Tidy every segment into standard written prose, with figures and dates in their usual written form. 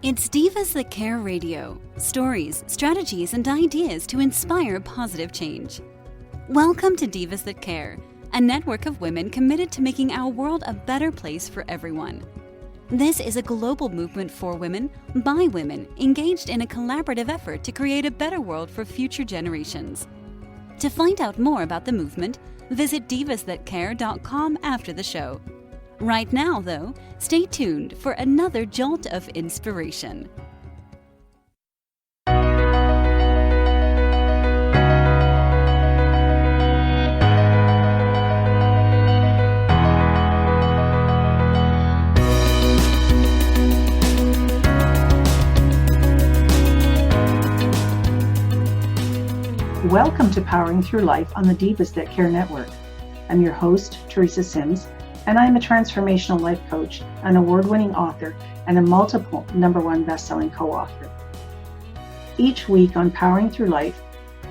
It's Divas That Care Radio. Stories, strategies, and ideas to inspire positive change. Welcome to Divas That Care, a network of women committed to making our world a better place for everyone. This is a global movement for women, by women, engaged in a collaborative effort to create a better world for future generations. To find out more about the movement, visit divasthatcare.com after the show. Right now, though, stay tuned for another jolt of inspiration. Welcome to Powering Through Life on the Divas That Care Network. I'm your host, Teresa Sims, and I'm a transformational life coach, an award-winning author, and a multiple #1 best-selling co-author. Each week on Powering Through Life,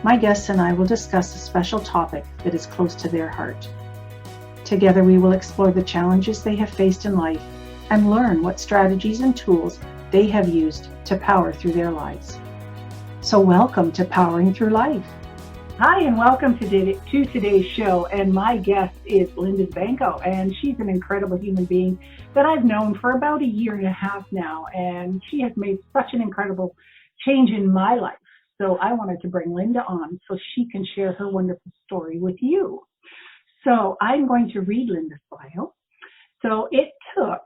my guests and I will discuss a special topic that is close to their heart. Together we will explore the challenges they have faced in life and learn what strategies and tools they have used to power through their lives. So welcome to Powering Through Life. Hi, and welcome to today's show. And my guest is Linda Zbanko, and she's an incredible human being that I've known for about a year and a half now. And she has made such an incredible change in my life. So I wanted to bring Linda on so she can share her wonderful story with you. So I'm going to read Linda's bio. So it took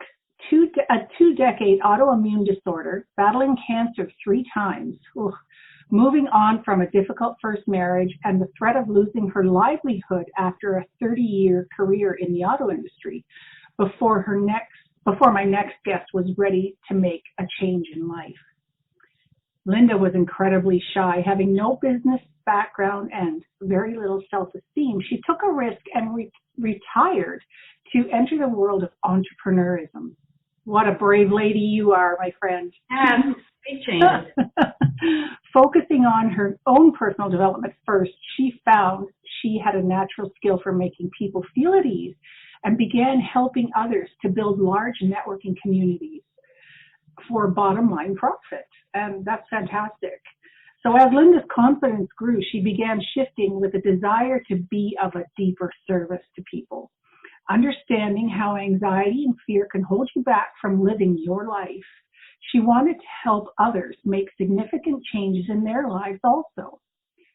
a two-decade autoimmune disorder, battling cancer 3 times, moving on from a difficult first marriage, and the threat of losing her livelihood after a 30-year career in the auto industry before my next guest was ready to make a change in life. Linda was incredibly shy, having no business background and very little self-esteem. She took a risk and retired to enter the world of entrepreneurism. What a brave lady you are, my friend. And big change. Focusing on her own personal development first, she found she had a natural skill for making people feel at ease and began helping others to build large networking communities for bottom line profit. And that's fantastic. So as Linda's confidence grew, she began shifting with a desire to be of a deeper service to people. Understanding how anxiety and fear can hold you back from living your life, she wanted to help others make significant changes in their lives also.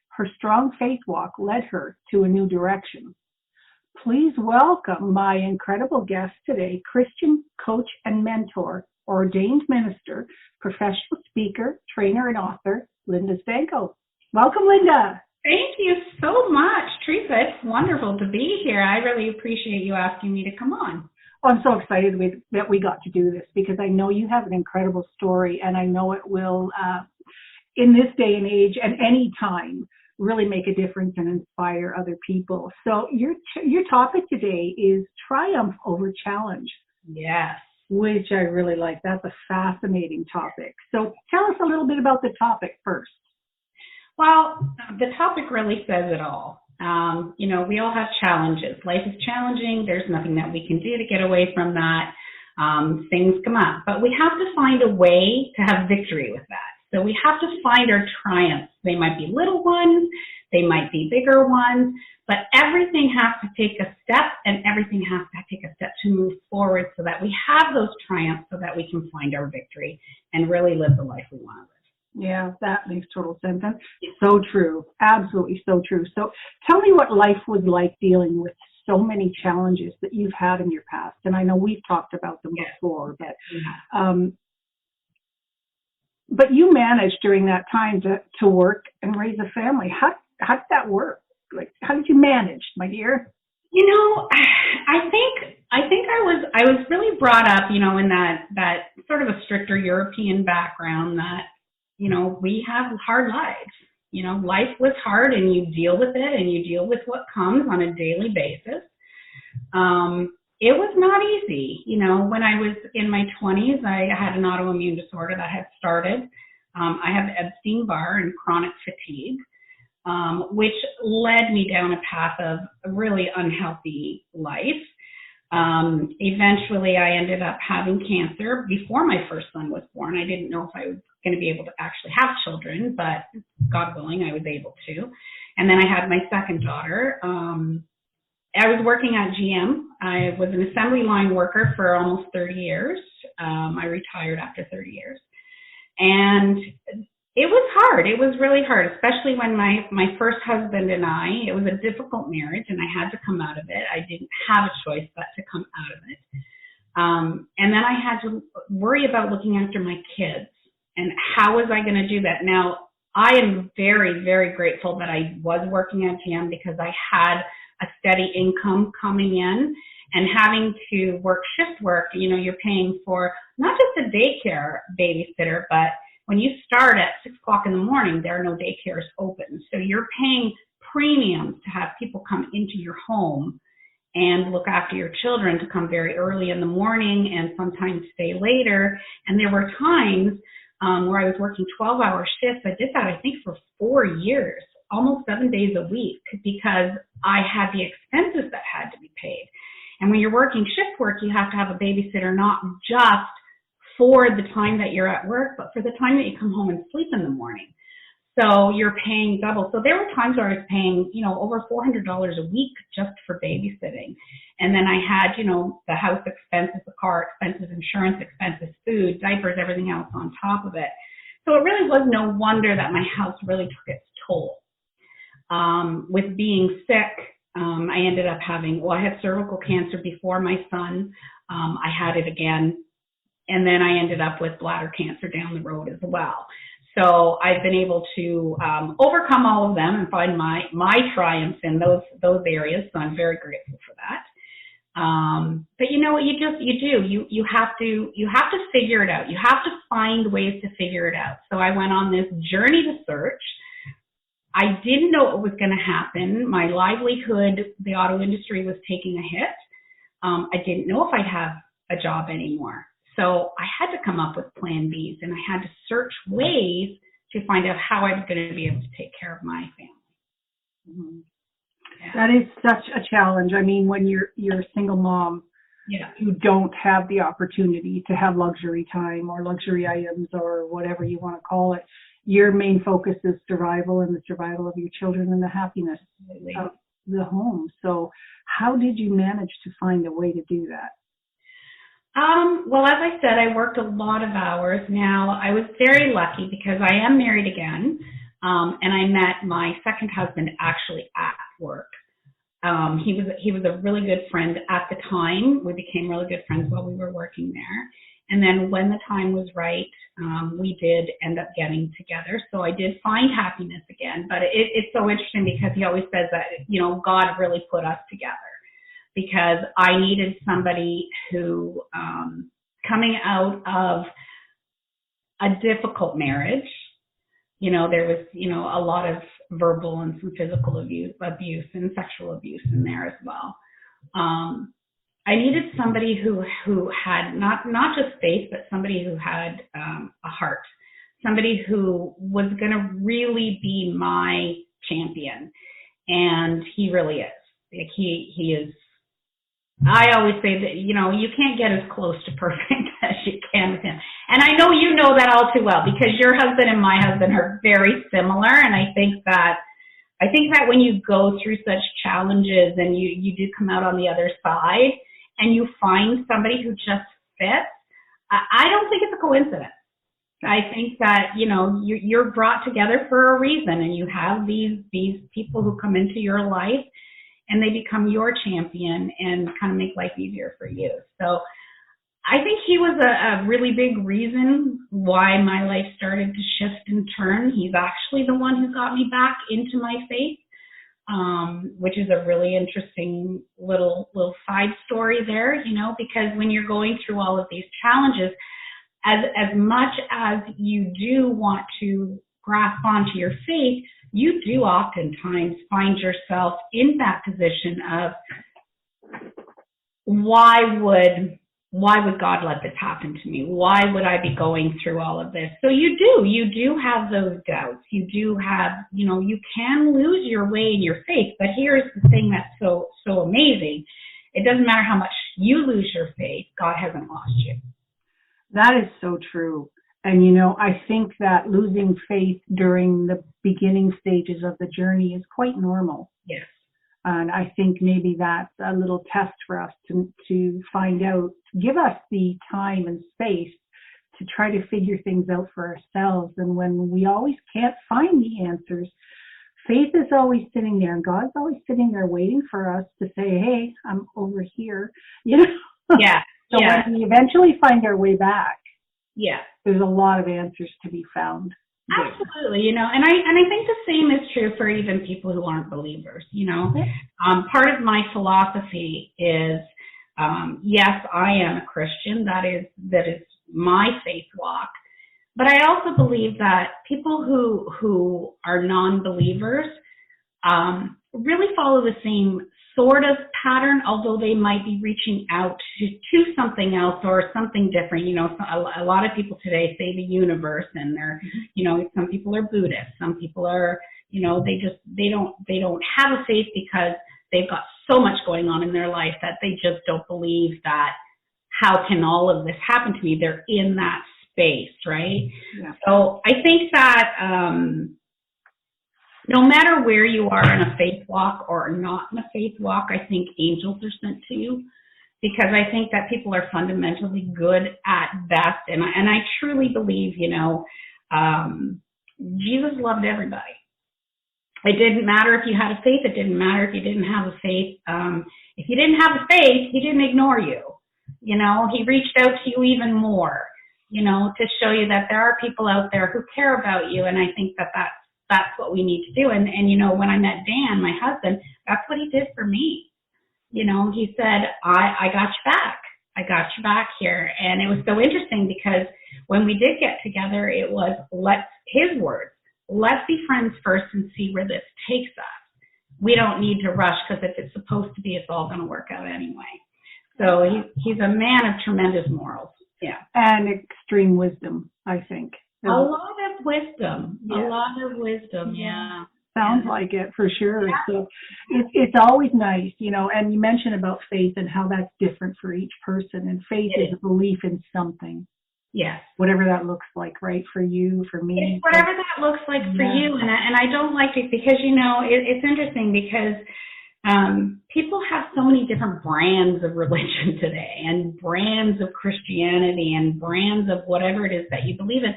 Her strong faith walk led her to a new direction. Please welcome my incredible guest today, Christian coach and mentor, ordained minister, professional speaker, trainer, and author, Linda Zbanko. Welcome, Linda. Thank you so much, Teresa. It's wonderful to be here. I really appreciate you asking me to come on. I'm so excited that we got to do this because I know you have an incredible story, and I know it will, in this day and age and any time, really make a difference and inspire other people. So your topic today is triumph over challenge. Yes. Which I really like. That's a fascinating topic. So tell us a little bit about the topic first. Well, the topic really says it all. We all have challenges. Life is challenging. There's nothing that we can do to get away from that. Things come up. But we have to find a way to have victory with that. So we have to find our triumphs. They might be little ones. They might be bigger ones. But everything has to take a step, and everything has to take a step to move forward so that we have those triumphs so that we can find our victory and really live the life we want to live. Yeah, that makes total sense. And so true. Absolutely so true. So tell me what life was like dealing with so many challenges that you've had in your past. And I know we've talked about them before, but you managed during that time to work and raise a family. How did that work? Like, how did you manage, my dear? I think I was really brought up, in that sort of a stricter European background that, we have hard lives. Life was hard, and you deal with it, and you deal with what comes on a daily basis. It was not easy. When I was in my 20s, I had an autoimmune disorder that had started. I have Epstein-Barr and chronic fatigue, which led me down a path of a really unhealthy life. Eventually, I ended up having cancer before my first son was born. I didn't know if I was going to be able to actually have children, but God willing, I was able to. And then I had my second daughter. I was working at GM. I was an assembly line worker for almost 30 years. I retired after 30 years. And it was hard. It was really hard, especially when my first husband and it was a difficult marriage, and I had to come out of it. I didn't have a choice but to come out of it. And then I had to worry about looking after my kids, and how was I going to do that? Now, I am very, very grateful that I was working at GM, because I had a steady income coming in, and having to work shift work, you're paying for not just a daycare babysitter, but when you start at 6 o'clock in the morning, there are no daycares open. So you're paying premiums to have people come into your home and look after your children, to come very early in the morning and sometimes stay later. And there were times where I was working 12-hour shifts. I did that, I think, for 4 years, almost 7 days a week, because I had the expenses that had to be paid. And when you're working shift work, you have to have a babysitter, not just for the time that you're at work, but for the time that you come home and sleep in the morning. So you're paying double. So there were times where I was paying, over $400 a week just for babysitting. And then I had, the house expenses, the car expenses, insurance expenses, food, diapers, everything else on top of it. So it really was no wonder that my health really took its toll. With being sick, I ended up I had cervical cancer before my son. I had it again. And then I ended up with bladder cancer down the road as well. So I've been able to overcome all of them and find my triumphs in those areas. So I'm very grateful for that. But you know what you do? You have to figure it out. You have to find ways to figure it out. So I went on this journey to search. I didn't know what was going to happen. My livelihood, the auto industry, was taking a hit. I didn't know if I'd have a job anymore. So I had to come up with plan Bs, and I had to search ways to find out how I was going to be able to take care of my family. Mm-hmm. Yeah. That is such a challenge. I mean, when you're a single mom, you don't have the opportunity to have luxury time or luxury items or whatever you want to call it. Your main focus is survival, and the survival of your children and the happiness of the home. So how did you manage to find a way to do that? Well, as I said, I worked a lot of hours. Now, I was very lucky because I am married again, and I met my second husband actually at work. He was a really good friend at the time. We became really good friends while we were working there. And then when the time was right, we did end up getting together. So I did find happiness again. But it's so interesting because he always says that, God really put us together. Because I needed somebody who, coming out of a difficult marriage, there was, a lot of verbal and some physical abuse and sexual abuse in there as well. I needed somebody who had not just faith, but somebody who had a heart, somebody who was going to really be my champion, and he really is. Like he is. I always say that, you can't get as close to perfect as you can with him. And I know you know that all too well because your husband and my husband are very similar. And I think that when you go through such challenges and you do come out on the other side and you find somebody who just fits, I don't think it's a coincidence. I think that, you're brought together for a reason, and you have these people who come into your life and they become your champion and kind of make life easier for you. So I think he was a really big reason why my life started to shift and turn. He's actually the one who got me back into my faith, which is a really interesting little side story there, because when you're going through all of these challenges, as much as you do want to grasp onto your faith, you do oftentimes find yourself in that position of why would God let this happen to me? Why would I be going through all of this? So you do have those doubts. You do have, you can lose your way in your faith, but here's the thing that's so amazing it doesn't matter how much you lose your faith, God hasn't lost you. That is so true. And, you know, I think that losing faith during the beginning stages of the journey is quite normal. Yes. And I think maybe that's a little test for us to find out, give us the time and space to try to figure things out for ourselves. And when we always can't find the answers, faith is always sitting there, and God's always sitting there waiting for us to say, hey, I'm over here, you know? Yeah. So yeah. when we eventually find our way back, yeah. there's a lot of answers to be found. Absolutely, you know, and I think the same is true for even people who aren't believers, you know. Part of my philosophy is, yes, I am a Christian. That is my faith walk. But I also believe that people who are non-believers really follow the same sort of pattern, although they might be reaching out to something else or something different. You know, a lot of people today say the universe, and they're, you know, some people are Buddhist, some people are, you know, they don't have a faith because they've got so much going on in their life that they just don't believe that, how can all of this happen to me? They're in that space, right? Yeah. So I think that no matter where you are in a faith walk or not in a faith walk, I think angels are sent to you, because I think that people are fundamentally good at best. And I truly believe, you know, Jesus loved everybody. It didn't matter if you had a faith. It didn't matter if you didn't have a faith. If you didn't have a faith, he didn't ignore you. You know, he reached out to you even more, you know, to show you that there are people out there who care about you. And I think that that's what we need to do. And you know, when I met Dan, my husband, that's what he did for me. You know, he said, I got you back. I got you back here. And it was so interesting because when we did get together, it was, his words, let's be friends first and see where this takes us. We don't need to rush, because if it's supposed to be, it's all going to work out anyway. So he's a man of tremendous morals. Yeah. And extreme wisdom, I think. A lot of wisdom. Yeah. A lot of wisdom, yeah. Sounds like it, for sure. Yeah. So it's always nice, you know, and you mentioned about faith and how that's different for each person. And faith is a belief in something. Yes. Whatever that looks like, right? For you, for me. Whatever that looks like for you. And I don't like it because, you know, it's interesting because people have so many different brands of religion today, and brands of Christianity, and brands of whatever it is that you believe in.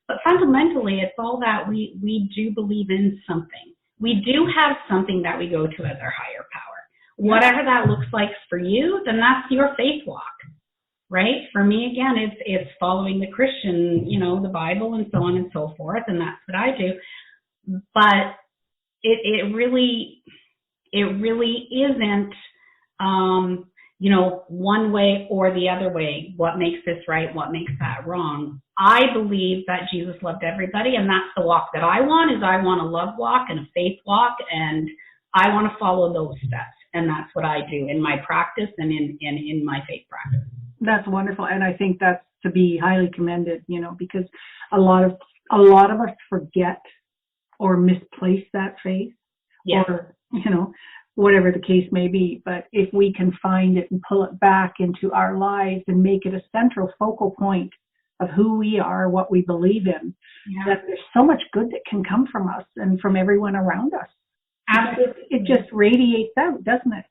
But fundamentally, it's all that we do believe in something. We do have something that we go to as our higher power. Whatever that looks like for you, then that's your faith walk, right? For me, again, it's following the Christian, you know, the Bible and so on and so forth, and that's what I do. But it really isn't, you know, one way or the other way. What makes this right? What makes that wrong? I believe that Jesus loved everybody, and that's the walk that I want. Is I want a love walk and a faith walk, and I want to follow those steps, and that's what I do in my practice and in my faith practice. That's wonderful, and I think that's to be highly commended. You know, because a lot of us forget or misplace that faith, or you know, whatever the case may be. But if we can find it and pull it back into our lives and make it a central focal point of who we are, what we believe in, that there's so much good that can come from us and from everyone around us. Absolutely. It just radiates out, doesn't it?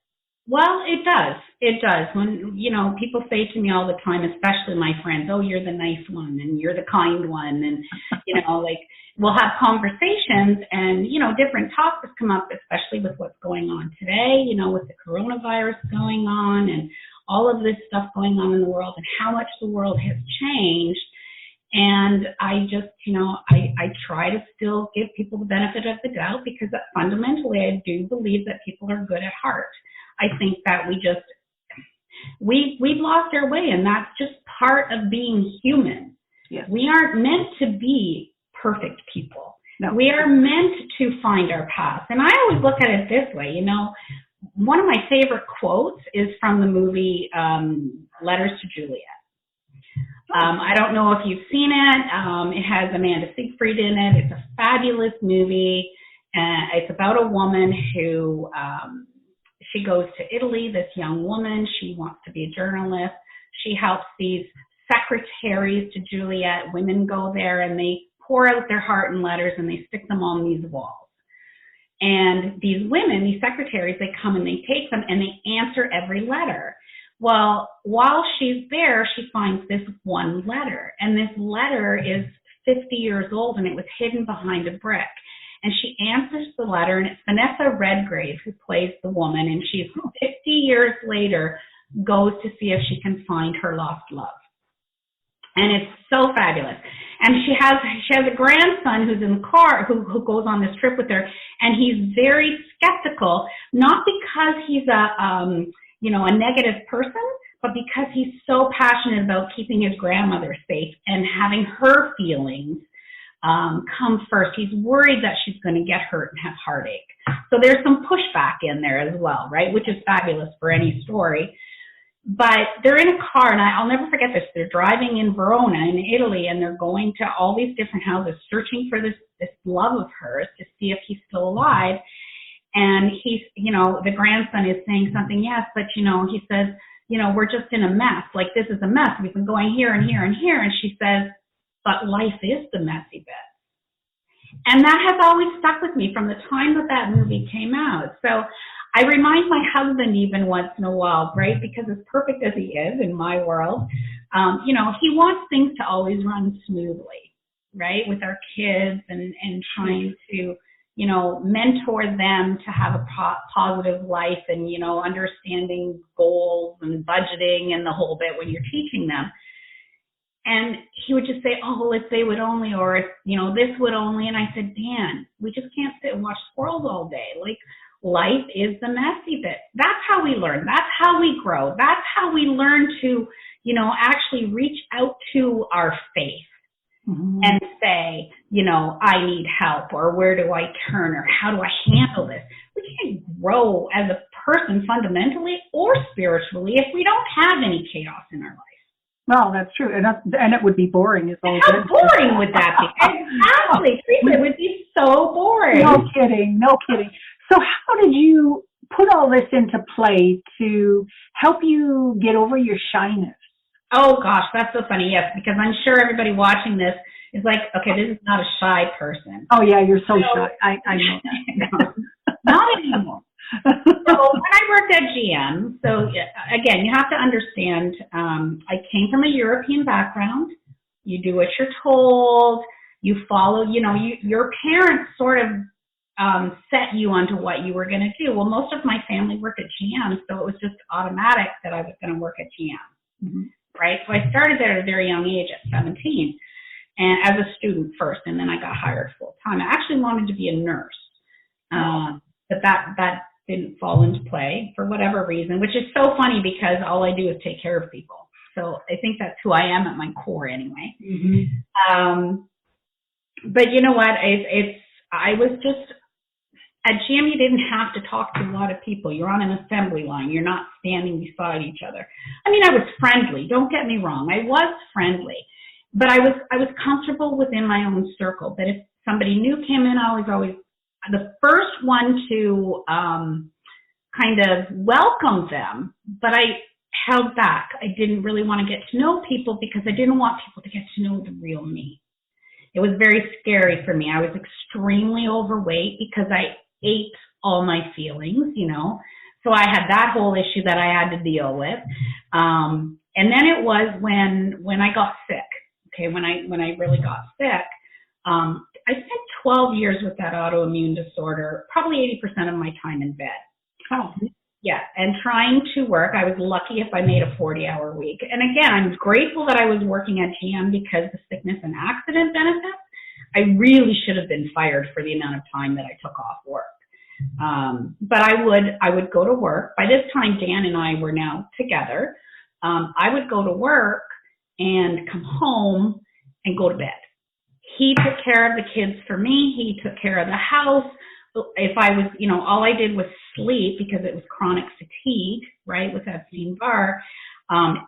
Well, it does. It does. When, you know, people say to me all the time, especially my friends, oh, you're the nice one and you're the kind one. And, you know, like, we'll have conversations and, you know, different topics come up, especially with what's going on today, you know, with the coronavirus going on and all of this stuff going on in the world and how much the world has changed. And I just, you know, I try to still give people the benefit of the doubt, because fundamentally I do believe that people are good at heart. I think that we've lost our way, and that's just part of being human. Yes. We aren't meant to be perfect people. No. We are meant to find our path. And I always look at it this way, you know, one of my favorite quotes is from the movie Letters to Juliet. I don't know if you've seen it. It has Amanda Seyfried in it. It's a fabulous movie. It's about a woman who She goes to Italy, this young woman. She wants to be a journalist. She helps these secretaries to Juliet. Women go there and they pour out their heart in letters and they stick them on these walls. And these women, these secretaries, they come and they take them and they answer every letter. Well, while she's there, she finds this one letter. And this letter is 50 years old and it was hidden behind a brick. And she answers the letter, and it's Vanessa Redgrave who plays the woman, and she's 50 years later goes to see if she can find her lost love. And it's so fabulous. And she has a grandson who's in the car who goes on this trip with her, and he's very skeptical, not because he's a negative person, but because he's so passionate about keeping his grandmother safe and having her feelings come first. He's worried that she's going to get hurt and have heartache. So there's some pushback in there as well, right? Which is fabulous for any story. But they're in a car, and I'll never forget this. They're driving in Verona in Italy, and they're going to all these different houses searching for this love of hers to see if he's still alive. And he's, the grandson is saying something, yes, but, he says, we're just in a mess. Like, this is a mess. We've been going here and here and here. And she says, but life is the messy bit. And that has always stuck with me from the time that movie came out. So I remind my husband even once in a while, right, because as perfect as he is in my world, he wants things to always run smoothly, right, with our kids and trying to, mentor them to have a positive life and, understanding goals and budgeting and the whole bit when you're teaching them. And he would just say, oh, if they would only, or if, this would only. And I said, Dan, we just can't sit and watch squirrels all day. Like, life is the messy bit. That's how we learn. That's how we grow. That's how we learn to, actually reach out to our faith and say, I need help, or where do I turn, or how do I handle this? We can't grow as a person fundamentally or spiritually if we don't have any chaos in our life. Well, that's true, and it would be boring as well. How boring would that be? Exactly, it would be so boring. No kidding. So how did you put all this into play to help you get over your shyness? Oh gosh, that's so funny. Yes, because I'm sure everybody watching this is like, okay, this is not a shy person. Oh yeah, you're so shy. I know that. Not anymore. So when I worked at GM, so again, you have to understand, I came from a European background. You do what you're told. You follow, your parents sort of set you onto what you were going to do. Well, most of my family worked at GM, so it was just automatic that I was going to work at GM, right? So I started there at a very young age, at 17, and as a student first, and then I got hired full time. I actually wanted to be a nurse, but that didn't fall into play for whatever reason, which is so funny because all I do is take care of people. So I think that's who I am at my core anyway. But you know what? I was just, at GM, you didn't have to talk to a lot of people. You're on an assembly line. You're not standing beside each other. I mean, I was friendly. Don't get me wrong. I was friendly. But I was comfortable within my own circle. But if somebody new came in, I was always the first one to kind of welcome them. But I held back. I didn't really want to get to know people because I didn't want people to get to know the real me. It was very scary for me. I was extremely overweight because I ate all my feelings, So I had that whole issue that I had to deal with. And then it was when I got sick. Okay, when I really got sick, I spent 12 years with that autoimmune disorder, probably 80% of my time in bed. Oh. Yeah, and trying to work. I was lucky if I made a 40-hour week. And again, I'm grateful that I was working at GM because the sickness and accident benefits, I really should have been fired for the amount of time that I took off work. But I would go to work. By this time, Dan and I were now together. I would go to work and come home and go to bed. He took care of the kids for me. He took care of the house. If I was, all I did was sleep because it was chronic fatigue, right, with Epstein-Barr.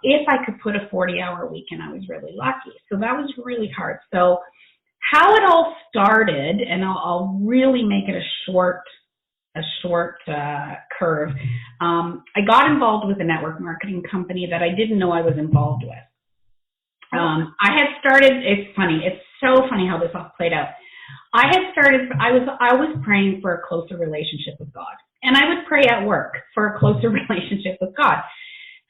If I could put a 40-hour week in, I was really lucky. So that was really hard. So how it all started, and I'll really make it a short short curve. I got involved with a network marketing company that I didn't know I was involved with. I had started, it's funny, it's so funny how this all played out. I was praying for a closer relationship with God. And I would pray at work for a closer relationship with God.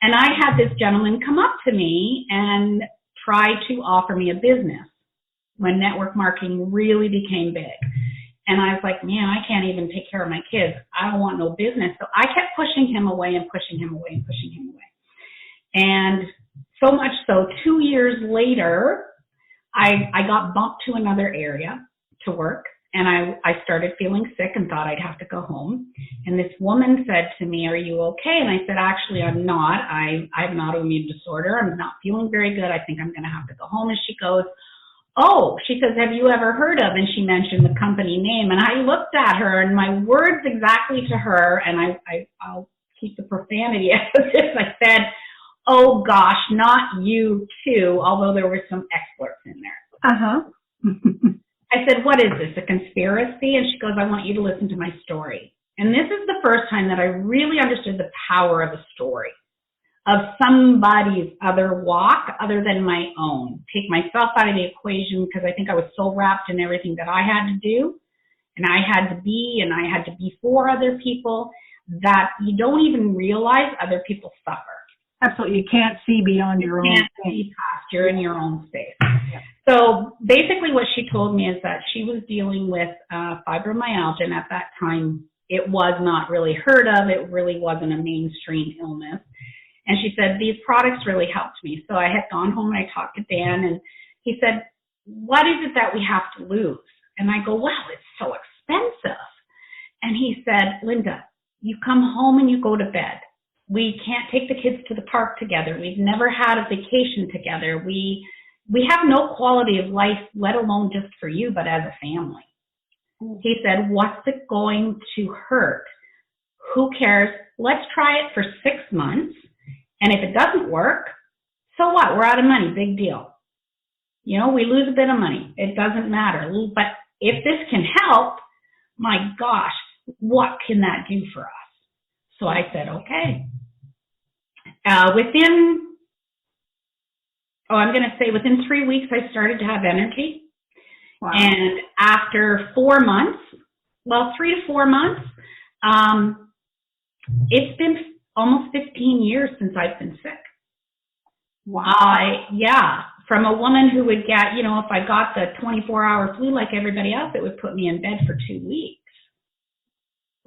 And I had this gentleman come up to me and try to offer me a business when network marketing really became big. And I was like, man, I can't even take care of my kids. I don't want no business. So I kept pushing him away and pushing him away and pushing him away. And so much so, 2 years later, I got bumped to another area to work. And I started feeling sick and thought I'd have to go home. And this woman said to me, are you okay? And I said, actually, I'm not. I have an autoimmune disorder. I'm not feeling very good. I think I'm going to have to go home. And she goes, oh, she says, have you ever heard of? And she mentioned the company name. And I looked at her, and my words exactly to her, and I'll keep the profanity out of this. I said, oh, gosh, not you too, although there were some experts in there. Uh-huh. I said, what is this, a conspiracy? And she goes, I want you to listen to my story. And this is the first time that I really understood the power of a story, of somebody's other walk other than my own. Take myself out of the equation because I think I was so wrapped in everything that I had to do and I had to be for other people that you don't even realize other people suffer. Absolutely. You can't see beyond your own space. See past. You're in your own space. Yeah. So basically what she told me is that she was dealing with fibromyalgia, and at that time it was not really heard of. It really wasn't a mainstream illness. And she said, these products really helped me. So I had gone home and I talked to Dan, and he said, what is it that we have to lose? And I go, well, it's so expensive. And he said, Linda, you come home and you go to bed. We can't take the kids to the park together. We've never had a vacation together. We have no quality of life, let alone just for you, but as a family. He said, what's it going to hurt? Who cares? Let's try it for 6 months. And if it doesn't work, so what? We're out of money. Big deal. You know, we lose a bit of money. It doesn't matter. But if this can help, my gosh, what can that do for us? So I said, okay. Within 3 weeks, I started to have energy. Wow. And after 4 months, 3 to 4 months, it's been almost 15 years since I've been sick. Wow. From a woman who would get, if I got the 24-hour flu like everybody else, it would put me in bed for 2 weeks.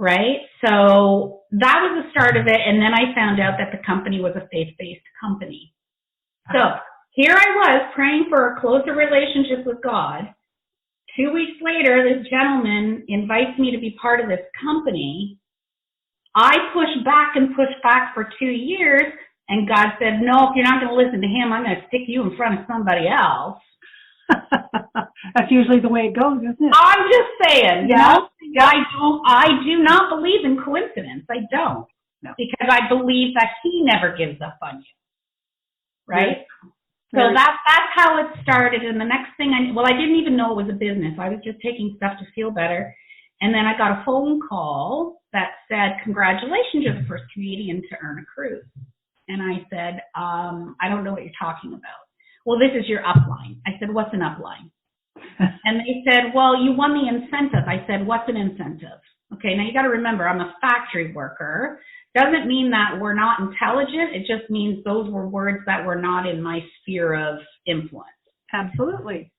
Right? So that was the start of it. And then I found out that the company was a faith-based company. So here I was praying for a closer relationship with God. 2 weeks later, this gentleman invites me to be part of this company. I pushed back for 2 years, and God said, no, if you're not going to listen to him, I'm going to stick you in front of somebody else. That's usually the way it goes, isn't it? I'm just saying, I do not believe in coincidence. I don't. No. Because I believe that he never gives up on you. Right? So that's how it started. And the next thing I didn't even know it was a business. I was just taking stuff to feel better. And then I got a phone call that said, congratulations, you're the first Canadian to earn a cruise. And I said, I don't know what you're talking about. Well, this is your upline. I said, what's an upline? And they said, well, you won the incentive. I said, what's an incentive? Okay, now you got to remember, I'm a factory worker. Doesn't mean that we're not intelligent. It just means those were words that were not in my sphere of influence. Absolutely.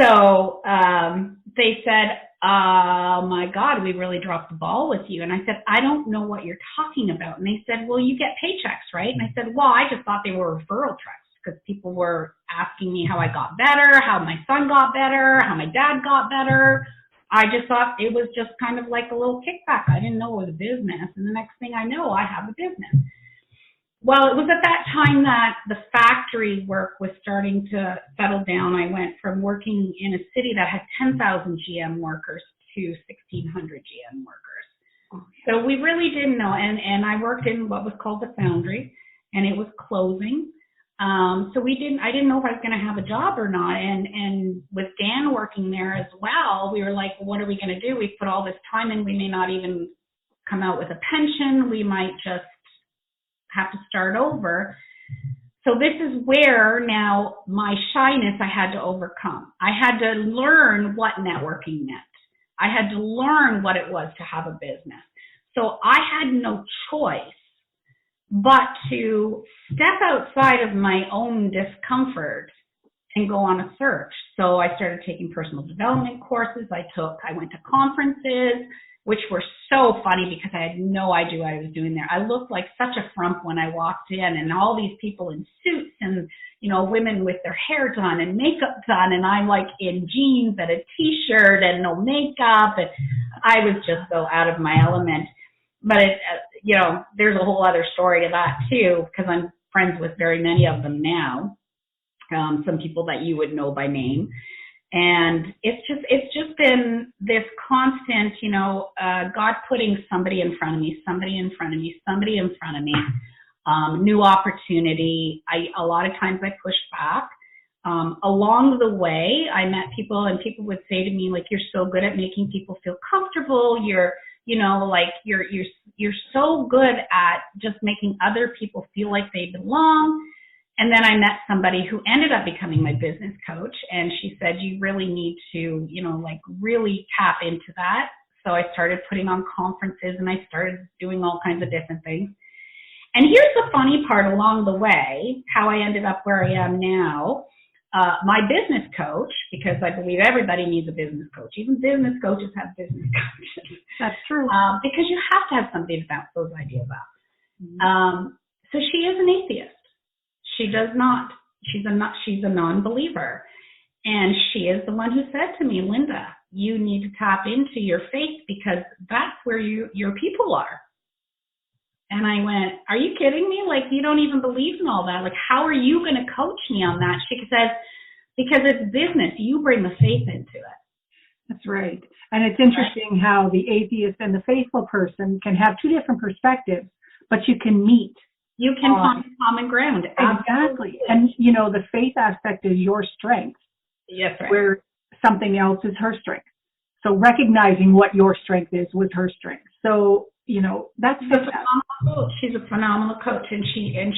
So they said, oh my God, we really dropped the ball with you. And I said, I don't know what you're talking about. And they said, well, you get paychecks, right? And I said, well, I just thought they were referral checks because people were asking me how I got better, how my son got better, how my dad got better. I just thought it was just kind of like a little kickback. I didn't know it was a business. And the next thing I know, I have a business. Well, it was at that time that the factory work was starting to settle down. I went from working in a city that had 10,000 GM workers to 1,600 GM workers. Oh, yeah. So we really didn't know. And I worked in what was called the foundry, and it was closing. So I didn't know if I was going to have a job or not. And with Dan working there as well, we were like, well, what are we going to do? We put all this time in, we may not even come out with a pension. We might just have to start over. So this is where now my shyness I had to overcome. I had to learn what networking meant. I had to learn what it was to have a business. So I had no choice but to step outside of my own discomfort and go on a search. So I started taking personal development courses. I went to conferences, which were so funny because I had no idea what I was doing there. I looked like such a frump when I walked in, and all these people in suits and, you know, women with their hair done and makeup done, and I'm like in jeans and a t-shirt and no makeup, and I was just so out of my element. But it, you know, there's a whole other story to that too, because I'm friends with very many of them now. Some people that you would know by name. And it's just been this constant, you know, God putting somebody in front of me, new opportunity. A lot of times I pushed back. Along the way, I met people, and people would say to me, like, you're so good at making people feel comfortable. You're so good at just making other people feel like they belong. And then I met somebody who ended up becoming my business coach, and she said, you really need to, you know, like really tap into that. So I started putting on conferences, and I started doing all kinds of different things. And here's the funny part along the way, how I ended up where I am now. My business coach, because I believe everybody needs a business coach. Even business coaches have business coaches. That's true. Because you have to have somebody to bounce those ideas off. Mm-hmm. So she is an atheist. She does not. She's a non-believer. And she is the one who said to me, Linda, you need to tap into your faith because that's where your people are. And I went, are you kidding me? Like, you don't even believe in all that. Like, how are you going to coach me on that? She says, because it's business. You bring the faith into it. That's right. And it's interesting how the atheist and the faithful person can have two different perspectives, but you can meet. You can find common ground. Exactly. And, you know, the faith aspect is your strength. Yes, right. Where something else is her strength. So recognizing what your strength is was her strength. So, you know, that's She's a phenomenal coach. She's a phenomenal coach, and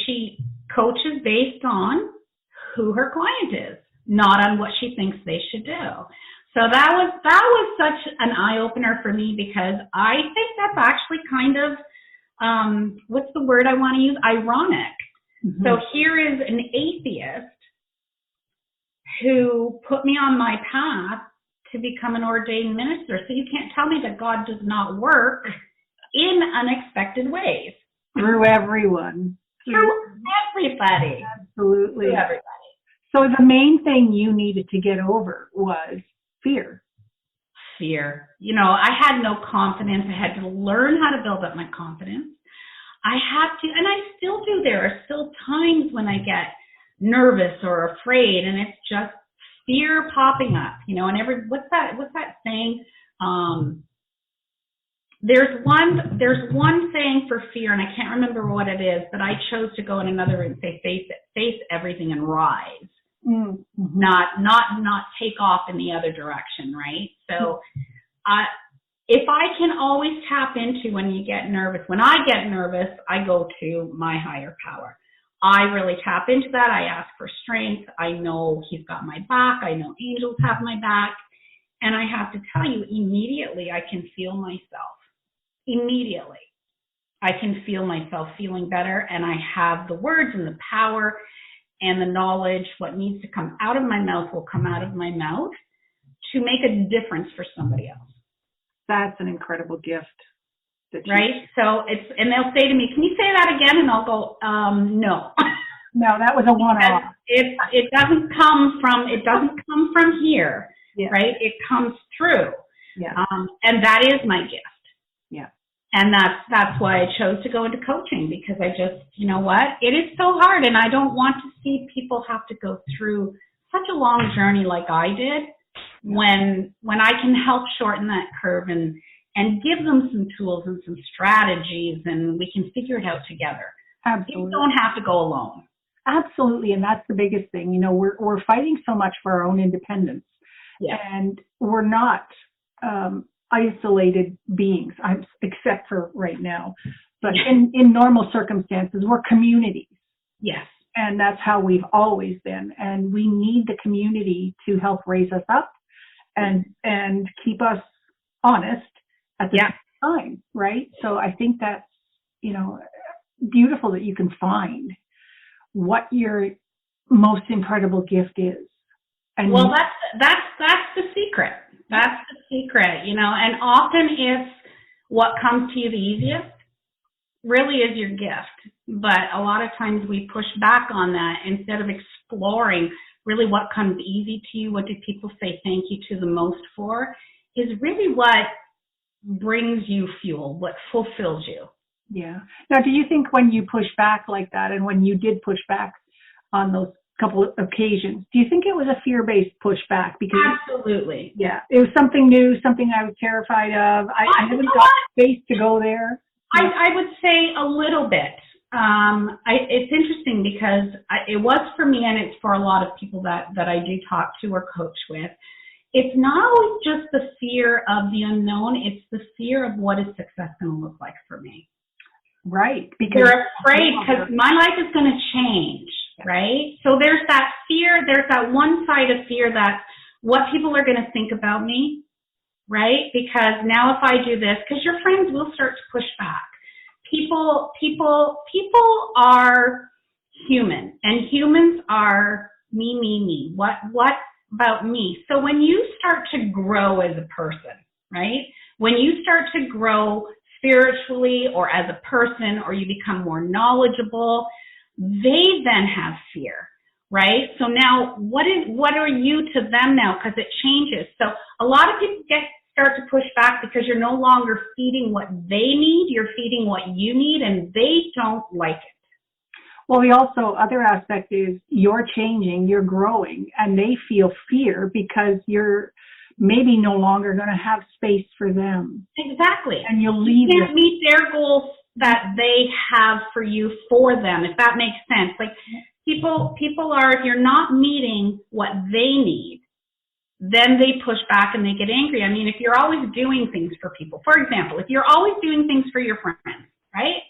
she coaches based on who her client is, not on what she thinks they should do. So that was such an eye-opener for me, because I think that's actually kind of what's the word I want to use? Ironic. Mm-hmm. So here is an atheist who put me on my path to become an ordained minister. So you can't tell me that God does not work in unexpected ways. Through everyone. Through everybody. Absolutely. Through everybody. So the main thing you needed to get over was fear. Fear. You know, I had no confidence. I had to learn how to build up my confidence. I had to, and I still do. There are still times when I get nervous or afraid, and it's just fear popping up, you know, and what's that saying? There's one saying for fear, and I can't remember what it is, but I chose to go in another room and say, face everything and rise. Mm-hmm. Not take off in the other direction, right? So if I can always tap into when I get nervous, I go to my higher power. I really tap into that. I ask for strength. I know he's got my back. I know angels have my back. And I have to tell you, immediately I can feel myself. Immediately. I can feel myself feeling better, and I have the words and the power and the knowledge. What needs to come out of my mouth will come out of my mouth to make a difference for somebody else. That's an incredible gift. Right? So and they'll say to me, can you say that again? And I'll go, no. No, that was a one-off. It doesn't come from here, yeah. Right? It comes through. Yeah. And that is my gift. Yeah. And that's why I chose to go into coaching, because I just, you know what? It is so hard, and I don't want to see people have to go through such a long journey like I did, when I can help shorten that curve and give them some tools and some strategies, and we can figure it out together. Absolutely. You don't have to go alone. Absolutely, and that's the biggest thing. You know, we're fighting so much for our own independence, yeah. And we're not isolated beings, except for right now. But in normal circumstances, we're communities. Yes. And that's how we've always been. And we need the community to help raise us up and keep us honest at the same time, right? So I think that's, beautiful that you can find what your most incredible gift is. And well, that's the secret. That's the secret, and often it's what comes to you the easiest really is your gift. But a lot of times we push back on that instead of exploring really what comes easy to you, what do people say thank you to the most for, is really what brings you fuel, what fulfills you. Yeah. Now, do you think when you push back like that, and when you did push back on those couple of occasions, do you think it was a fear-based pushback? Because absolutely. Yeah. It was something new, something I was terrified of. I haven't got space to go there. I would say a little bit. It's interesting because it was for me, and it's for a lot of people that I do talk to or coach with. It's not always just the fear of the unknown. It's the fear of what is success going to look like for me. Right. Because you're afraid because my life is going to change, right? So there's that fear. There's that one side of fear that's what people are going to think about me, right? Because now if I do this, because your friends will start to push back. People are human, and humans are me. What about me? So when you start to grow as a person, right? When you start to grow spiritually or as a person, or you become more knowledgeable, they then have fear, right? So now what are you to them now? Because it changes. So a lot of people start to push back because you're no longer feeding what they need, you're feeding what you need, and they don't like it. Well, the other aspect is you're changing, you're growing, and they feel fear because you're maybe no longer going to have space for them. Exactly. And you'll leave you can't meet their goals that they have for you for them, if that makes sense. Like people are, if you're not meeting what they need, then they push back and they get angry. I mean, if you're always doing things for people, for example, if you're always doing things for your friends, right?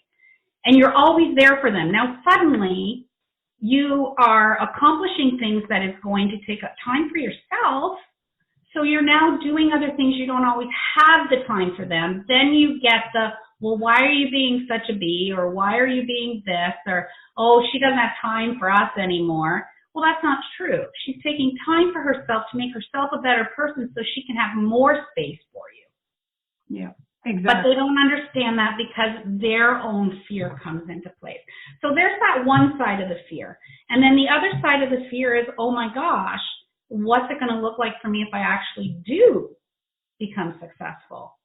And you're always there for them. Now, suddenly, you are accomplishing things that is going to take up time for yourself. So you're now doing other things. You don't always have the time for them. Then you get well, why are you being such a bee? Or why are you being this? Or, oh, she doesn't have time for us anymore. Well, that's not true. She's taking time for herself to make herself a better person so she can have more space for you. Yeah, exactly. But they don't understand that because their own fear comes into place. So there's that one side of the fear. And then the other side of the fear is, oh my gosh, what's it going to look like for me if I actually do become successful?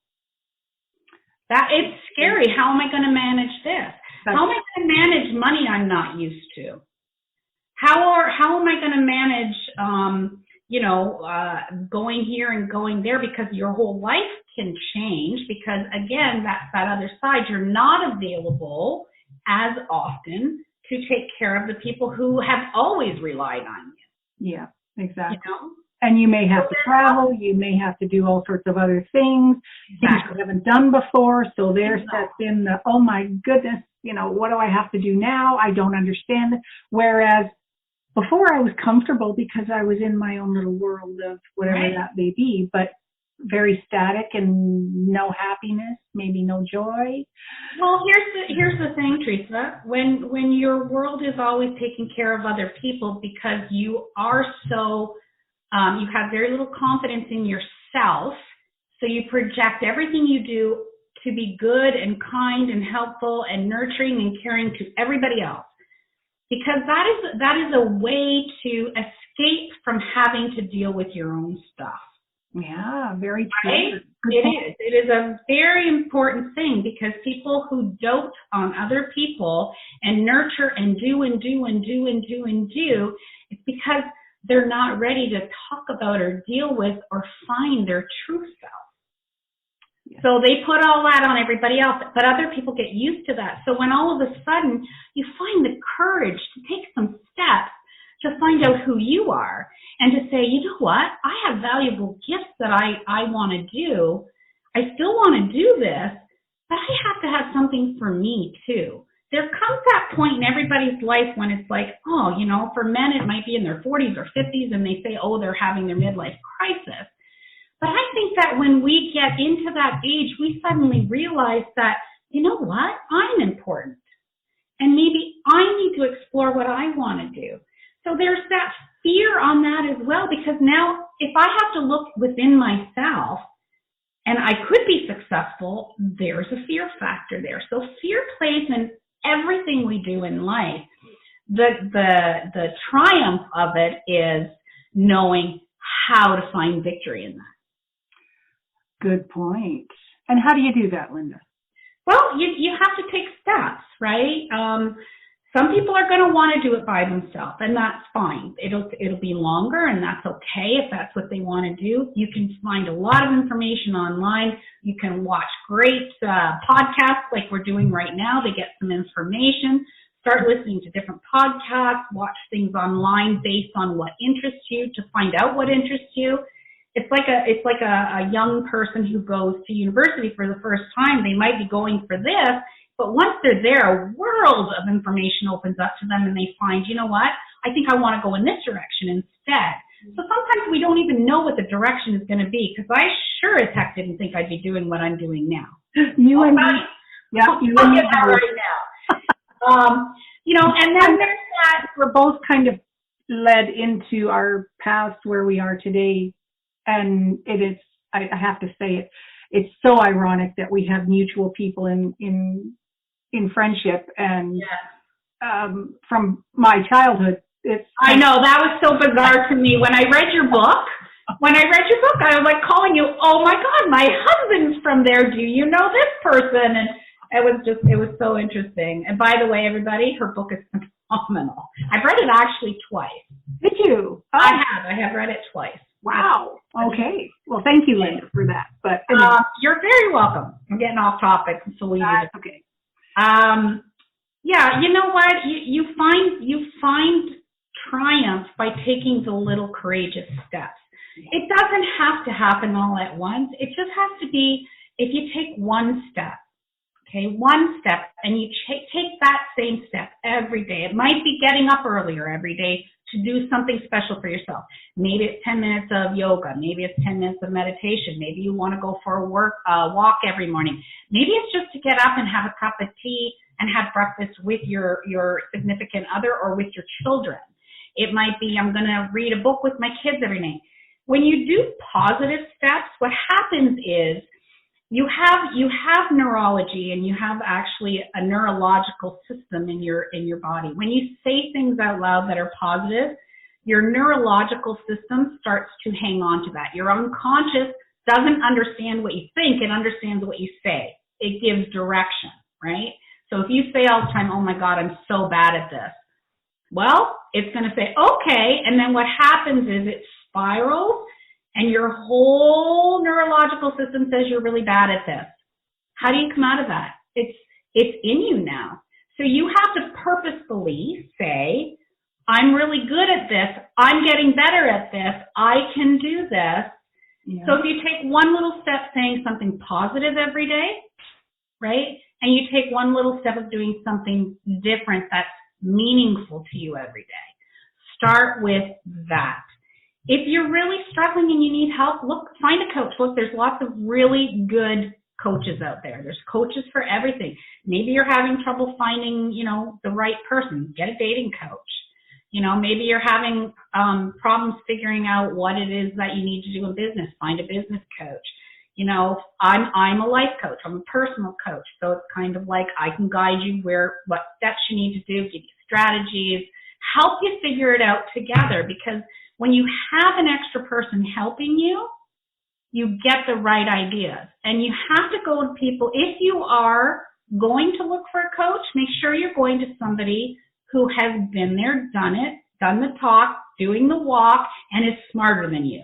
That it's scary. How am I going to manage this? How am I going to manage money I'm not used to? How am I going to manage, going here and going there? Because your whole life can change because, again, that's that other side. You're not available as often to take care of the people who have always relied on you. Yeah, exactly. And you may have to travel. You may have to do all sorts of other things you haven't done before. So there sets in the, oh, my goodness, what do I have to do now? I don't understand it. Whereas before I was comfortable because I was in my own little world of whatever that may be, but very static and no happiness, maybe no joy. Well, here's the thing, Teresa. When your world is always taking care of other people because you are so, you have very little confidence in yourself, so you project everything you do to be good and kind and helpful and nurturing and caring to everybody else. Because that is a way to escape from having to deal with your own stuff. Yeah, very true. Right? It is a very important thing because people who dote on other people and nurture and do, it's because they're not ready to talk about or deal with or find their true self. Yeah. So they put all that on everybody else, but other people get used to that. So when all of a sudden you find the courage to take some steps to find out who you are and to say, you know what, I have valuable gifts that I want to do. I still want to do this, but I have to have something for me too. There comes that point in everybody's life when it's like, oh, you know, for men it might be in their 40s or 50s and they say, oh, they're having their midlife crisis. But I think that when we get into that age, we suddenly realize that, you know what, I'm important. And maybe I need to explore what I want to do. So there's that fear on that as well, because now if I have to look within myself and I could be successful, there's a fear factor there. So fear plays in everything we do in life. The triumph of it is knowing how to find victory in that. Good point. And how do you do that, Linda? Well, you have to take steps, right? Some people are going to want to do it by themselves, and that's fine. It'll be longer, and that's okay if that's what they want to do. You can find a lot of information online. You can watch great podcasts like we're doing right now to get some information. Start listening to different podcasts. Watch things online based on what interests you to find out what interests you. It's like a young person who goes to university for the first time. They might be going for this, but once they're there, a world of information opens up to them and they find, you know what, I think I want to go in this direction instead. So sometimes we don't even know what the direction is going to be, because I sure as heck didn't think I'd be doing what I'm doing now. You and me. Yeah, you and me right now. You know, and then there's that. We're both kind of led into our paths where we are today. And it is, I have to say it, it's so ironic that we have mutual people in friendship, and from my childhood. I know, that was so bizarre to me. When I read your book, I was like calling you, oh my God, my husband's from there. Do you know this person? And it was so interesting. And by the way, everybody, her book is phenomenal. I've read it actually twice. Did you? Oh. I have read it twice. Wow. Okay. Well, thank you, Linda, for that. But you're very welcome. I'm getting off topic, so we need to. Okay. Yeah, you know what? You find triumph by taking the little courageous steps. It doesn't have to happen all at once. It just has to be, if you take one step, and you take that same step every day. It might be getting up earlier every day to do something special for yourself. Maybe it's 10 minutes of yoga. Maybe it's 10 minutes of meditation. Maybe you want to go for a walk every morning. Maybe it's just to get up and have a cup of tea and have breakfast with your significant other or with your children. It might be, I'm going to read a book with my kids every night. When you do positive steps, what happens is you have neurology, and you have actually a neurological system in your body. When you say things out loud that are positive, your neurological system starts to hang on to that. Your unconscious doesn't understand what you think, it understands what you say. It gives direction, right? So if you say all the time, oh my God, I'm so bad at this. Well, it's going to say, okay, and then what happens is it spirals, and your whole neurological system says you're really bad at this. How do you come out of that? It's in you now. So you have to purposefully say, I'm really good at this. I'm getting better at this. I can do this. Yeah. So if you take one little step saying something positive every day, right? And you take one little step of doing something different that's meaningful to you every day. Start with that. If you're really struggling and you need help, find a coach. Look, there's lots of really good coaches out there. There's coaches for everything. Maybe you're having trouble finding, the right person. Get a dating coach. Maybe you're having problems figuring out what it is that you need to do in business. Find a business coach. I'm a life coach. I'm a personal coach. So it's kind of like I can guide you what steps you need to do, give you strategies, help you figure it out together. Because when you have an extra person helping you, you get the right ideas. And you have to go to people. If you are going to look for a coach, make sure you're going to somebody who has been there, done it, done the talk, doing the walk, and is smarter than you.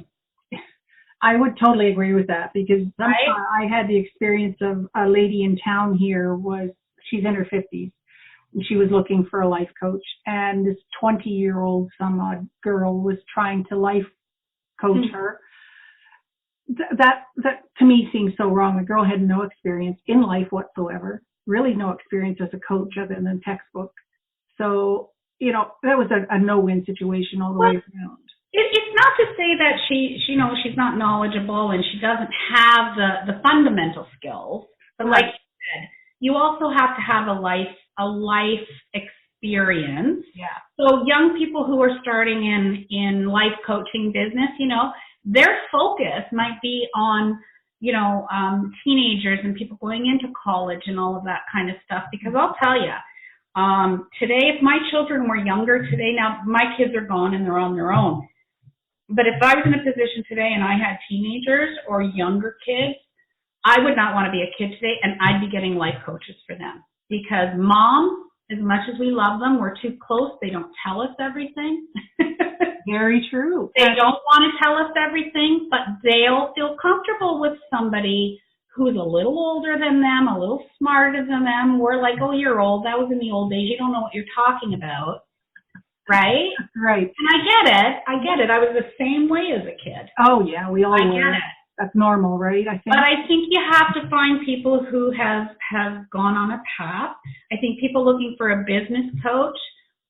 I would totally agree with that, because right? I had the experience of a lady in town here. She's in her 50s. And she was looking for a life coach, and this 20-year-old some odd girl was trying to life coach her. that to me seems so wrong. The girl had no experience in life whatsoever, really no experience as a coach other than textbook. So, that was a no-win situation all the way around. It's not to say that she's not knowledgeable and she doesn't have the fundamental skills, but like you said, you also have to have a life experience. Yeah. So young people who are starting in life coaching business, their focus might be on, teenagers and people going into college and all of that kind of stuff. Because I'll tell you, today, if my children were younger today, now my kids are gone and they're on their own. But if I was in a position today and I had teenagers or younger kids, I would not want to be a kid today, and I'd be getting life coaches for them. Because moms, as much as we love them, we're too close. They don't tell us everything. Very true. They don't want to tell us everything, but they'll feel comfortable with somebody who's a little older than them, a little smarter than them. We're like, oh, you're old. That was in the old days. You don't know what you're talking about. Right? Right. And I get it. I was the same way as a kid. Oh, yeah, we all were. I get it. That's normal, right? I think. But I think you have to find people who have gone on a path. I think people looking for a business coach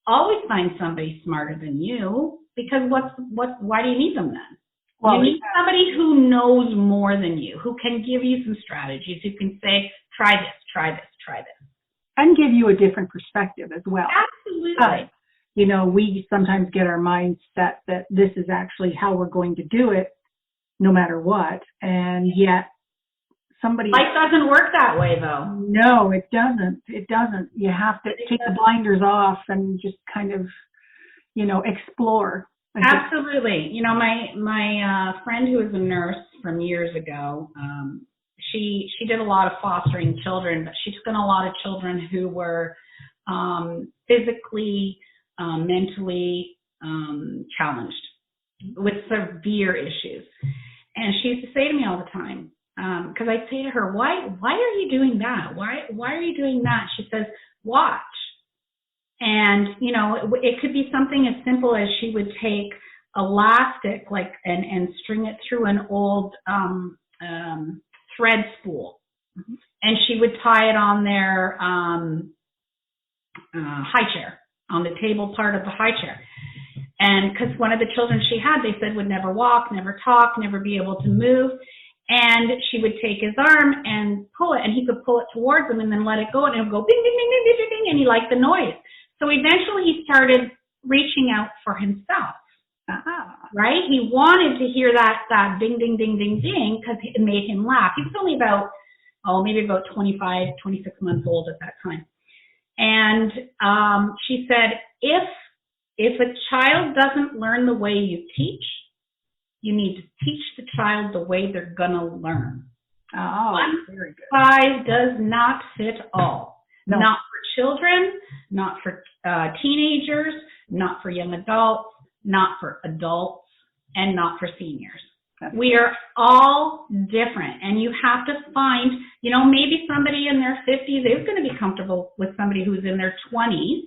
always find somebody smarter than you, because why do you need them then? Well, you need somebody who knows more than you, who can give you some strategies, who can say, try this, try this, try this. And give you a different perspective as well. Absolutely. We sometimes get our minds set that this is actually how we're going to do it, no matter what. And yet life doesn't work that way, though. No, it doesn't. It doesn't. You have to take the blinders off and just kind of, explore. Absolutely. My friend who was a nurse from years ago, she did a lot of fostering children, but she took in a lot of children who were physically, mentally challenged with severe issues. And she used to say to me all the time, because I'd say to her, why are you doing that? Why are you doing that? She says, watch. And, it could be something as simple as she would take elastic, and string it through an old thread spool. Mm-hmm. And she would tie it on their high chair, on the table part of the high chair. And because one of the children she had, they said, would never walk, never talk, never be able to move. And she would take his arm and pull it, and he could pull it towards him and then let it go, and it would go bing, bing, bing, bing, bing, bing, bing, and he liked the noise. So eventually he started reaching out for himself. Right? He wanted to hear that ding, ding, ding, ding, ding, because it made him laugh. He was only maybe about 25, 26 months old at that time. And she said, if a child doesn't learn the way you teach, you need to teach the child the way they're going to learn. Oh, one very good. size does not fit all. No. Not for children, not for teenagers, not for young adults, not for adults, and not for seniors. We are all different, and you have to find, maybe somebody in their 50s is going to be comfortable with somebody who's in their 20s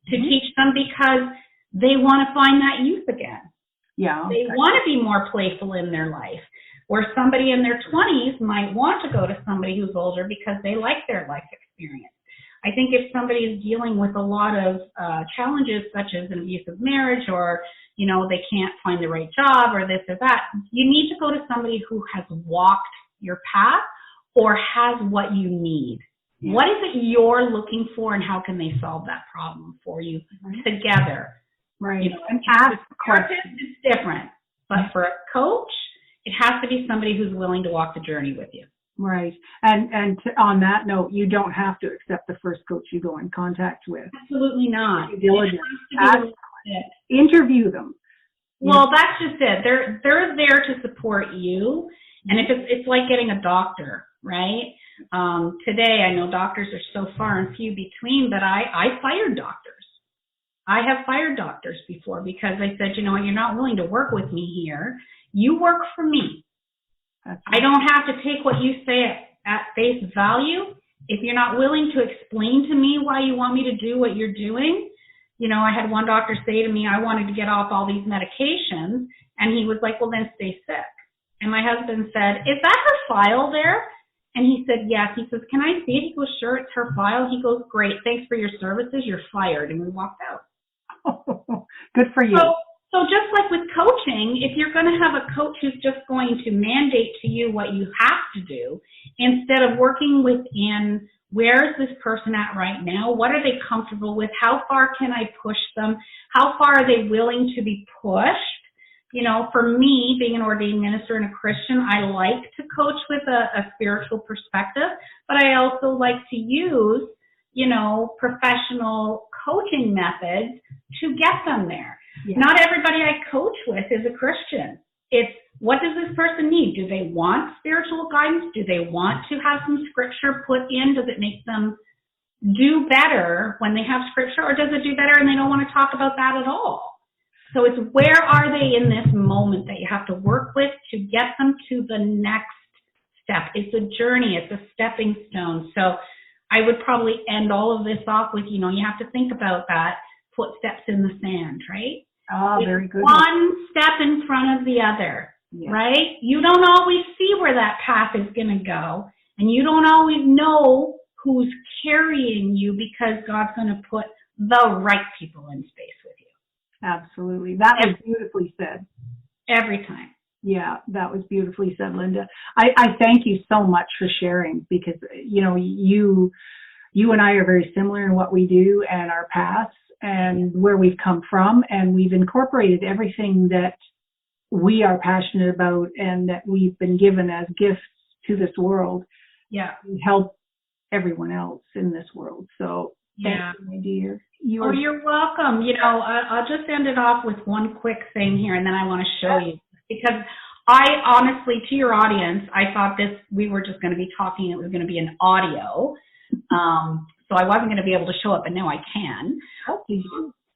to teach them, because they want to find that youth again. Yeah. They want to be more playful in their life. Where somebody in their 20s might want to go to somebody who's older because they like their life experience. I think if somebody is dealing with a lot of challenges, such as an abusive marriage, or, they can't find the right job, or this or that, you need to go to somebody who has walked your path or has what you need. Yeah. What is it you're looking for, and how can they solve that problem for you together? Right. And as a therapist, it's different. But for a coach, it has to be somebody who's willing to walk the journey with you. Right. And on that note, you don't have to accept the first coach you go in contact with. Absolutely not. Interview them. Well, that's just it. They're there to support you. And if it's like getting a doctor, right? Today, I know doctors are so far and few between, but I fired doctors. I have fired doctors before because I said, you're not willing to work with me here. You work for me. I don't have to take what you say at face value. If you're not willing to explain to me why you want me to do what you're doing, I had one doctor say to me, I wanted to get off all these medications, and he was like, well, then stay sick. And my husband said, is that her file there? And he said, yes. He says, can I see it? He goes, sure, it's her file. He goes, great, thanks for your services. You're fired. And we walked out. Good for you. So just like with coaching, if you're going to have a coach who's just going to mandate to you what you have to do, instead of working within, where is this person at right now? What are they comfortable with? How far can I push them? How far are they willing to be pushed? You know, for me, being an ordained minister and a Christian, I like to coach with a spiritual perspective, but I also like to use, you know, professional coaching methods to get them there. Yeah. Not everybody I coach with is a Christian. It's, what does this person need? Do they want spiritual guidance? Do they want to have some scripture put in? Does it make them do better when they have scripture, or does it do better and they don't want to talk about that at all? So it's, where are they in this moment that you have to work with to get them to the next step? It's a journey. It's a stepping stone. So I would probably end all of this off with, you know, you have to think about that, footsteps in the sand, right? Oh, very good. One step in front of the other, yes. Right? You don't always see where that path is going to go, and you don't always know who's carrying you, because God's going to put the right people in space with you. Absolutely. That was beautifully said. Every time. Yeah, that was beautifully said, Linda. I thank you so much for sharing, because, you know, you and I are very similar in what we do and our paths and where we've come from, and we've incorporated everything that we are passionate about and that we've been given as gifts to this world. Yeah. To help everyone else in this world. So yeah, thank you, my dear. You're welcome. You know, I'll just end it off with one quick thing here, and then I want to show you, because I honestly, to your audience, I thought we were just going to be talking, it was going to be an audio. So I wasn't going to be able to show it, but now I can. Okay.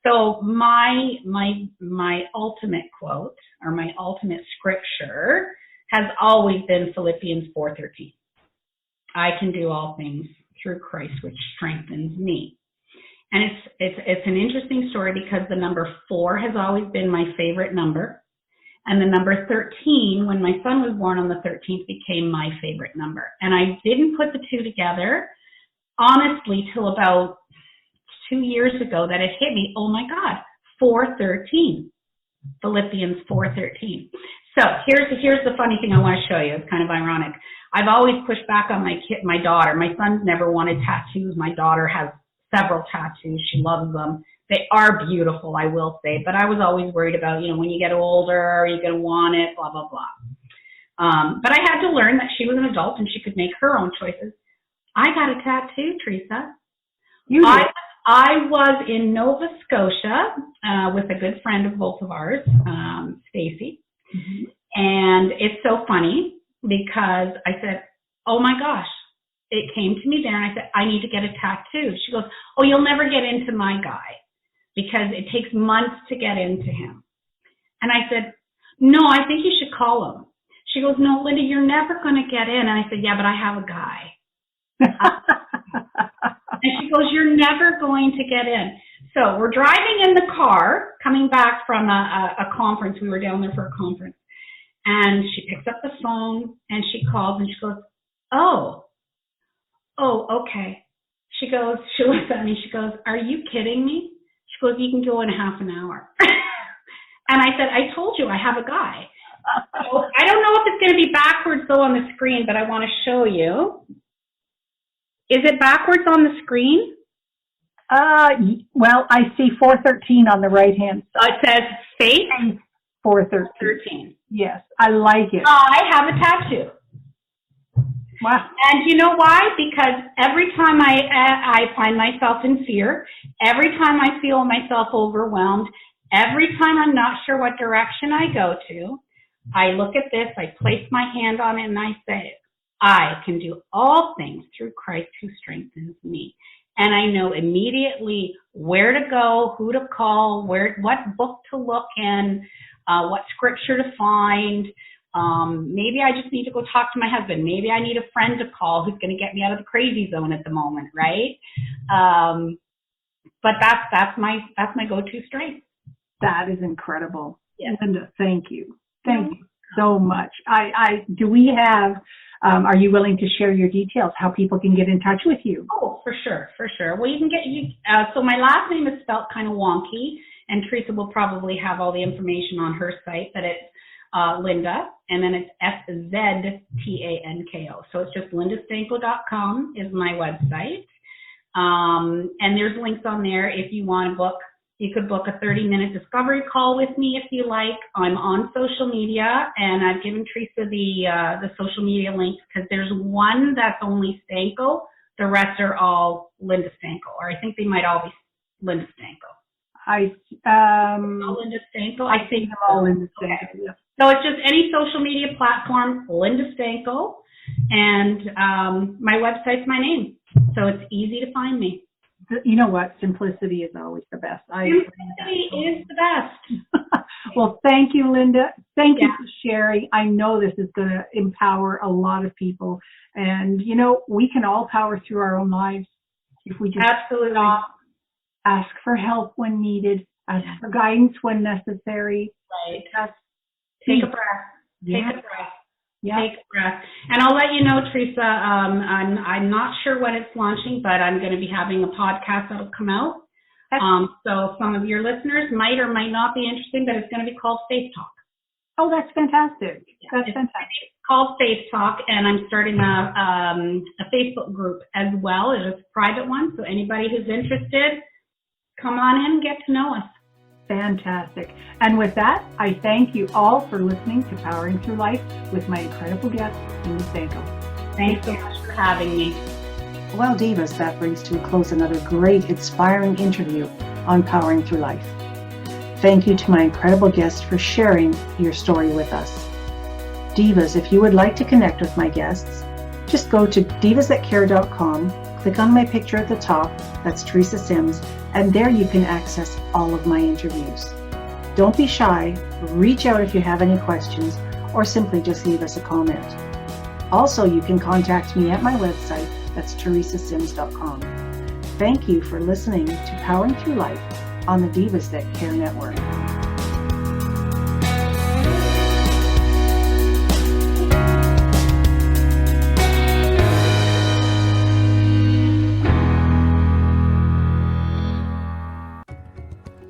So my ultimate quote, or my ultimate scripture, has always been Philippians 4:13. I can do all things through Christ, which strengthens me. And it's an interesting story, because the number 4 has always been my favorite number. And the number 13, when my son was born on the 13th, became my favorite number. And I didn't put the two together, honestly, till about 2 years ago, that it hit me. Oh my God, 4:13, Philippians 4:13. So here's the funny thing I want to show you. It's kind of ironic. I've always pushed back on my daughter. My son's never wanted tattoos. My daughter has several tattoos. She loves them. They are beautiful, I will say, but I was always worried about, you know, when you get older, are you going to want it, blah, blah, blah. But I had to learn that she was an adult and she could make her own choices. I got a tattoo, Teresa. You did? I was in Nova Scotia with a good friend of both of ours, Stacy. Mm-hmm. And it's so funny, because I said, oh my gosh, it came to me there, and I said, I need to get a tattoo. She goes, oh, you'll never get into my guy, because it takes months to get into him. And I said, no, I think you should call him. She goes, no, Linda, you're never going to get in. And I said, yeah, but I have a guy. And she goes, you're never going to get in. So we're driving in the car, coming back from a conference. We were down there for a conference. And she picks up the phone, and she calls, and she goes, oh, okay. She looks at me, she goes, are you kidding me? She goes, you can go in half an hour. And I said, I told you I have a guy. So I don't know if it's going to be backwards though on the screen, but I want to show you. Is it backwards on the screen? Well, I see 413 on the right hand side. It says faith 413. Yes, I like it. I have a tattoo. Wow. And you know why? Because every time I find myself in fear, every time I feel myself overwhelmed, every time I'm not sure what direction I go to, I look at this, I place my hand on it, and I say, I can do all things through Christ who strengthens me. And I know immediately where to go, who to call, what book to look in, what scripture to find. Maybe I just need to go talk to my husband. Maybe I need a friend to call who's going to get me out of the crazy zone at the moment, right? But that's my go-to strength. That is incredible. Yes. Linda, thank you. Thank you. so much. Do we have, are you willing to share your details, how people can get in touch with you? Oh, for sure. Well, you can get, so my last name is spelled kind of wonky, and Teresa will probably have all the information on her site, but it's Linda, and then it's SZTANKO. So it's just lindastanko.com is my website. And there's links on there if you want to book. You could book a 30-minute discovery call with me if you like. I'm on social media, and I've given Teresa the social media links because there's one that's only Stanko. The rest are all Linda Stanko, or I think they might all be Linda Stanko. All Linda Stanko. I think them all Linda Stanko. Okay. Yeah. So it's just any social media platform, Linda Stanko, and my website's my name, so it's easy to find me. You know what? Simplicity is always the best. Simplicity is the best. Well, thank you, Linda. Thank you for sharing. I know this is going to empower a lot of people. And, we can all power through our own lives if we just absolutely stop, ask for help when needed, ask for guidance when necessary. Right. Take a breath. Yeah. Take a breath. Yeah. Take a breath. And I'll let you know, Teresa, I'm not sure when it's launching, but I'm going to be having a podcast that'll come out. So some of your listeners might or might not be interested, but it's going to be called Faith Talk. Oh, that's fantastic. That's fantastic. It's called Faith Talk, and I'm starting a Facebook group as well. It's a private one, so anybody who's interested, come on in and get to know us. Fantastic. And with that, I thank you all for listening to Powering Through Life with my incredible guest, Linda Stanko. Thanks so much for having me. Well, Divas, that brings to a close another great, inspiring interview on Powering Through Life. Thank you to my incredible guest for sharing your story with us. Divas, if you would like to connect with my guests, just go to divasthatcare.com, click on my picture at the top, that's Teresa Sims, and there you can access all of my interviews. Don't be shy, reach out if you have any questions, or simply just leave us a comment. Also, you can contact me at my website, that's teresasims.com. Thank you for listening to Powering Through Life on the Divas That Care Network.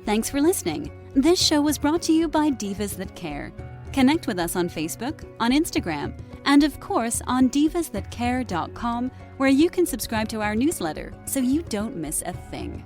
Thanks for listening. This show was brought to you by Divas That Care. Connect with us on Facebook, on Instagram, and of course on divasthatcare.com, where you can subscribe to our newsletter so you don't miss a thing.